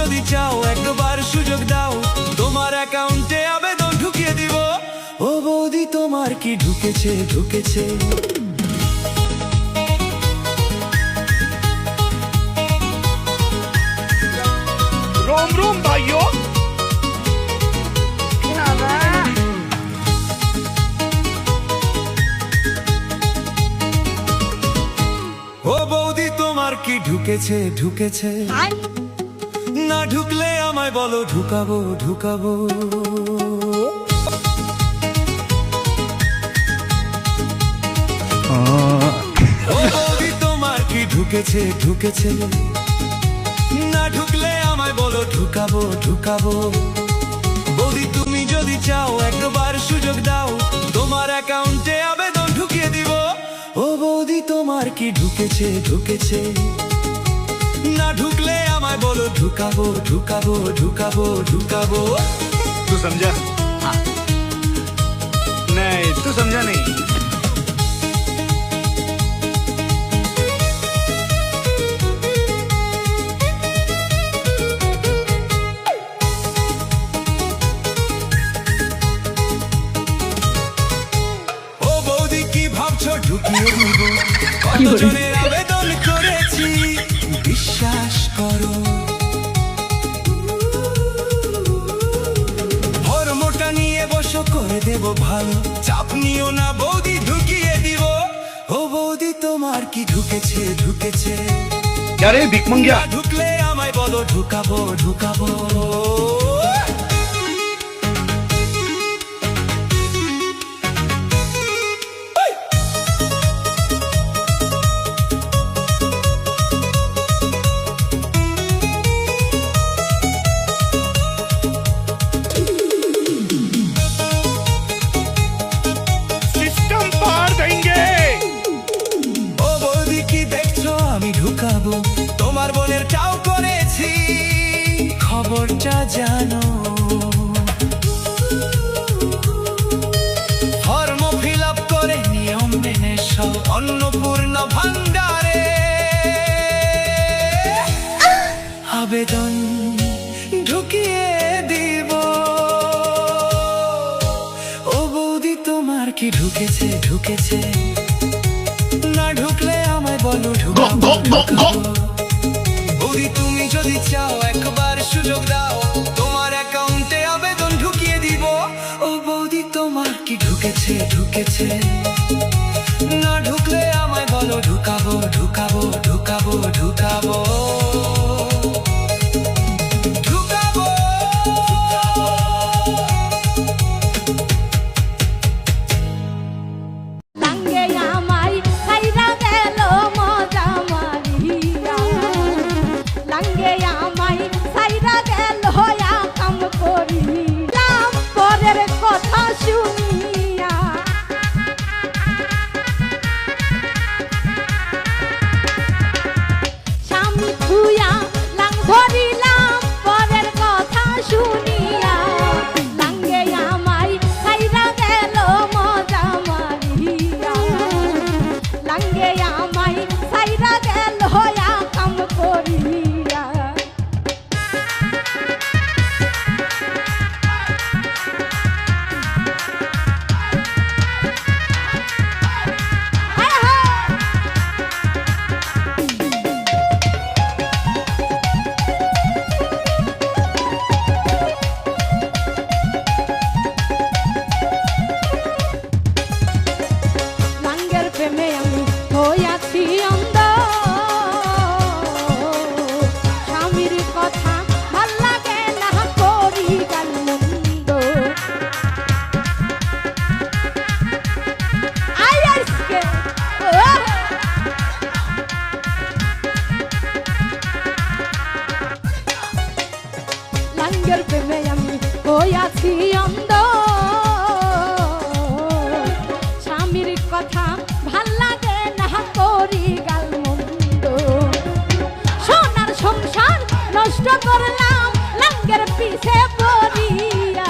যদি চাও একবার সুযোগ দাও, তোমার অ্যাকাউন্টে আবেদন ঢুকিয়ে দিব। ও বৌদি তোমার কি ঢুকেছে ঢুকেছে? रोम रोम भाइयों। ও বৌদি তোমার কি ঢুকেছে ঢুকেছে? না ঢুকলে আমায় বলো, ঢুকাবো ঢুকাবো। ও বৌদি তোমার কি ঢুকেছে ঢুকেছে? না ঢুকলে আমায় বলো, ঢুকাবো ঢুকাবো। বৌদি তুমি যদি চাও একবার সুযোগ দাও, তোমার অ্যাকাউন্টে আবেদন ঢুকিয়ে দিব। ও বৌদি তোমার কি ঢুকেছে ঢুকেছে? না ঢুকলে আমায় বলো, ঢুকাবো ঢুকাবো ঢুকাবো ঢুকাবো। तू समझा? हाँ। नहीं तू समझा नहीं। ও বৌদি কি ভাবছো ঢুকিয়ে দিব? কতজনের আবেদন করেছি বিশ্বাস করো। ধর্মটা নিয়ে বসো, করে দেব ভালো, চাপ নিও না বৌদি, ঢুকিয়ে দিব। ও বৌদি তোমার কি ঢুকেছে ঢুকেছে? क्या रे भिख मंगिया? না ঢুকলে আমায় বলো, ঢুকাবো ঢুকাবো। सिस्टम पार देंगे। ও বৌদি কি দেখছো আমি ঢুকাবো? তোমার বোনের চাও করেছি, খবরটা জানো। ফর্ম ফিল আপ করে নিয়ম মেনে সব অন্নপূর্ণা ভান্ডারে আবেদন ঢুকিয়ে দিব। ও বৌদি তোমার কি ঢুকেছে ঢুকেছে? না ঢুকলে আমায় বলো, ঢুকাবো ঢুকাবো। বৌদি তুমি যদি চাও একবার সুযোগ দাও, তোমার অ্যাকাউন্টে আবেদন ঢুকিয়ে দিব। ও বৌদি তোমার কি ঢুকেছে ঢুকেছে? না ঢুকলে আমায় বলো, ঢুকাবো ঢুকাবো ঢুকাবো ঢুকাবো ঢুকাবো। লাঙ্গে আমায় ছাইরা গেল মজা মারিয়া, লাঙ্গে আমায় ছাইরা গেল কাম করিলাম পরের কথা শুনিয়া। স্বামী থুয়া লাং ধরিলাম পরের কথা শুনিয়া, লাঙ্গে আমায় ছাইরা গেল মজা মারিয়া, লাঙ্গে আমায় ছাইরা গেল কাম করিয়া। হায় হায়। লাঙ্গের প্রেমে আমি হইয়াছি অন্ধ, স্বামীর কথা ভাল লাগে না, করি গাল মন্দ। আই আজকে লাঙ্গের প্রেমে আমি হইয়াছি অন্ধ, স্বামীর কথা ভাল লাগে না, করি গাল মন্দ। সোনার সংসার নষ্ট করলাম লাঙ্গের পিছে পড়িয়া।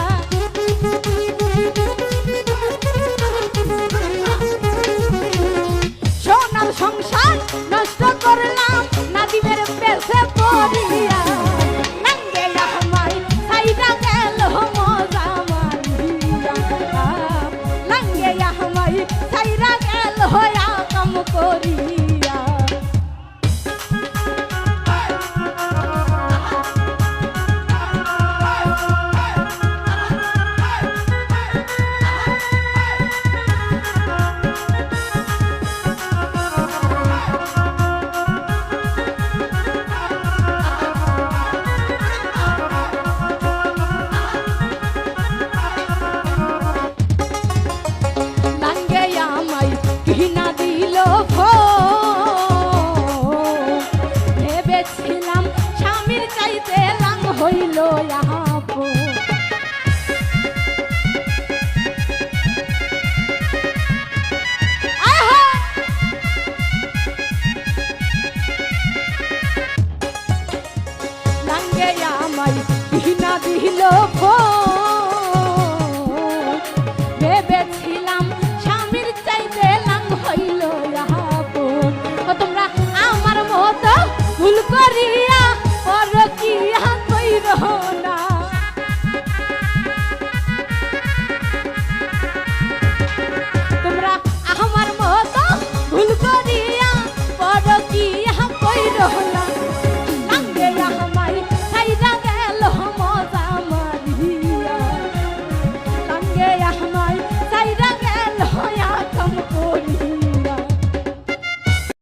সোনার সংসার নষ্ট করলাম নাদিমের পেছে পড়িয়া। হইতে রাং হইল আপন আহা! লাঙ্গে আমায় কিনা দিল